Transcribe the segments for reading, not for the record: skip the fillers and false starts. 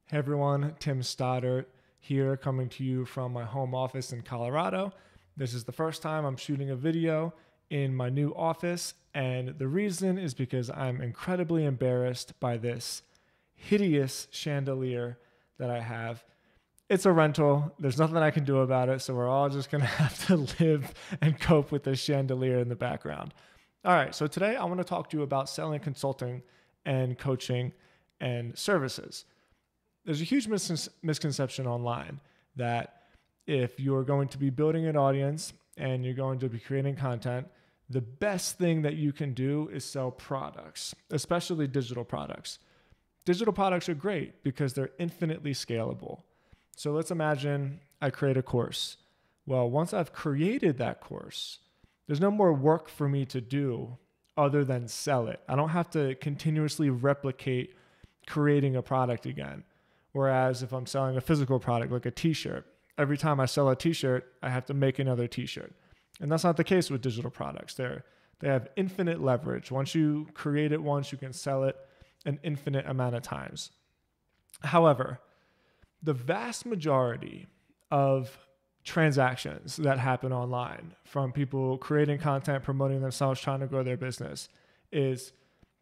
Hey everyone, Tim Stoddart here, coming to you from my home office in Colorado. This is the first time I'm shooting a video in my new office, and the reason is because I'm incredibly embarrassed by this hideous chandelier that I have. It's a rental. There's nothing I can do about it, so we're all just going to have to live and cope with this chandelier in the background. All right, so today I want to talk to you about selling consulting and coaching and services. There's a huge misconception online that if you're going to be building an audience and you're going to be creating content, the best thing that you can do is sell products, especially digital products. Digital products are great because they're infinitely scalable. So let's imagine I create a course. Well, once I've created that course, there's no more work for me to do other than sell it. I don't have to continuously replicate creating a product again. Whereas if I'm selling a physical product like a t-shirt, every time I sell a t-shirt, I have to make another t-shirt. And that's not the case with digital products. They have infinite leverage. Once you create it once, you can sell it an infinite amount of times. However, the vast majority of transactions that happen online from people creating content, promoting themselves, trying to grow their business is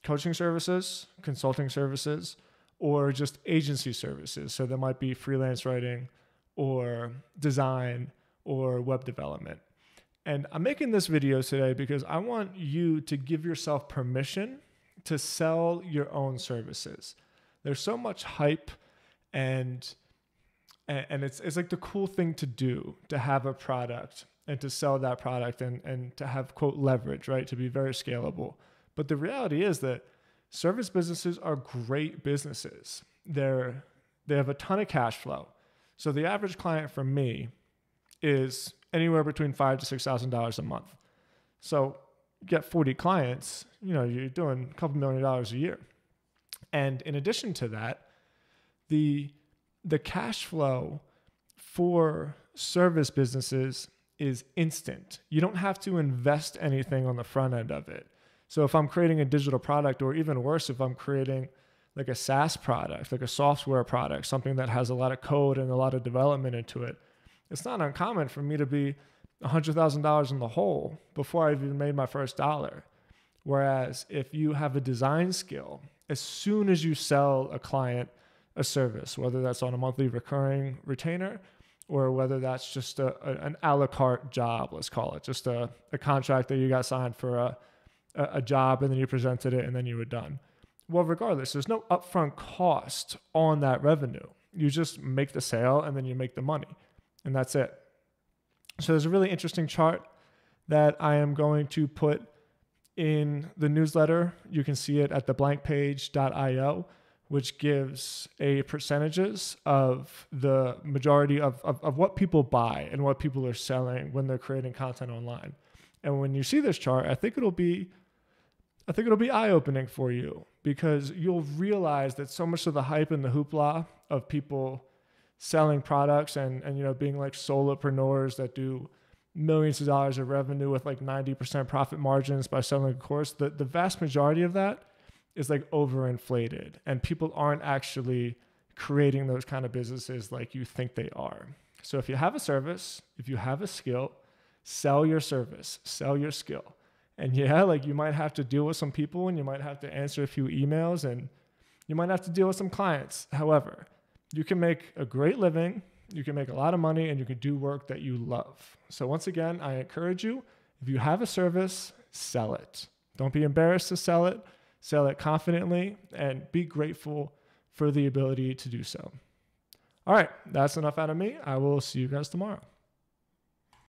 coaching services, consulting services, or just agency services. So there might be freelance writing or design or web development. And I'm making this video today because I want you to give yourself permission to sell your own services. There's so much hype and it's like the cool thing to do, to have a product and to sell that product and to have, quote, leverage, right? To be very scalable. But the reality is that service businesses are great businesses. They have a ton of cash flow. So the average client for me is anywhere between $5,000 to $6,000 a month. So you get 40 clients, you're doing a couple $1 million a year. And in addition to that, the cash flow for service businesses is instant. You don't have to invest anything on the front end of it. So if I'm creating a digital product, or even worse, if I'm creating like a SaaS product, like a software product, something that has a lot of code and a lot of development into it, it's not uncommon for me to be $100,000 in the hole before I've even made my first dollar. Whereas if you have a design skill, as soon as you sell a client a service, whether that's on a monthly recurring retainer or whether that's just an a la carte job, let's call it, just a contract that you got signed for a job and then you presented it and then you were done. Well, regardless, there's no upfront cost on that revenue. You just make the sale and then you make the money, and that's it. So there's a really interesting chart that I am going to put in the newsletter. You can see it at theblankpage.io, which gives a percentages of the majority of what people buy and what people are selling when they're creating content online. And when you see this chart, I think it'll be eye-opening for you, because you'll realize that so much of the hype and the hoopla of people selling products and being like solopreneurs that do millions of dollars of revenue with like 90% profit margins by selling a course, the vast majority of that is like overinflated, and people aren't actually creating those kind of businesses like you think they are. So if you have a service, if you have a skill, sell your service, sell your skill. And you might have to deal with some people and you might have to answer a few emails and you might have to deal with some clients. However, you can make a great living, you can make a lot of money, and you can do work that you love. So once again, I encourage you, if you have a service, sell it. Don't be embarrassed to sell it. Sell it confidently and be grateful for the ability to do so. All right, that's enough out of me. I will see you guys tomorrow.